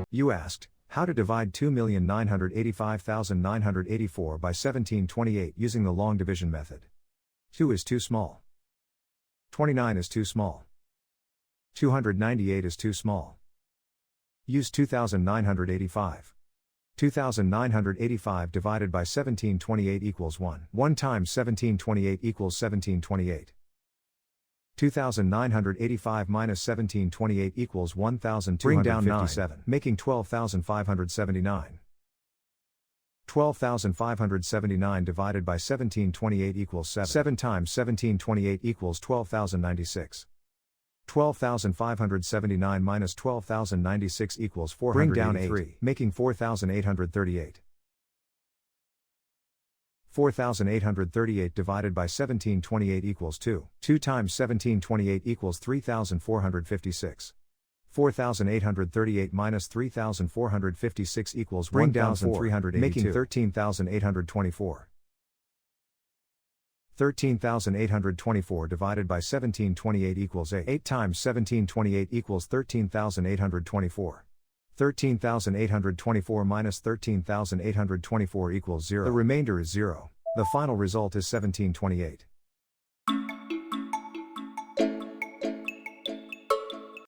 You asked, how to divide 2,985,984 by 1728 using the long division method. 2 is too small. 29 is too small. 298 is too small. Use 2,985. 2,985 divided by 1728 equals 1. 1 times 1728 equals 1728. 2,985 minus 1728 equals 1,257. Bring down 9, making 12,579. 12,579 divided by 1728 equals 7. 7 times 1728 equals 12,096. 12,579 minus 12,096 equals 483. Bring down 8, making 4,838. 4,838 divided by 1728 equals 2. 2 times 1728 equals 3,456. 4,838 minus 3,456 equals 1,382, making 13,824. 13,824 divided by 1728 equals 8. 8 times 1728 equals 13,824. 13,824 minus 13,824 equals 0. The remainder is 0. The final result is 1728.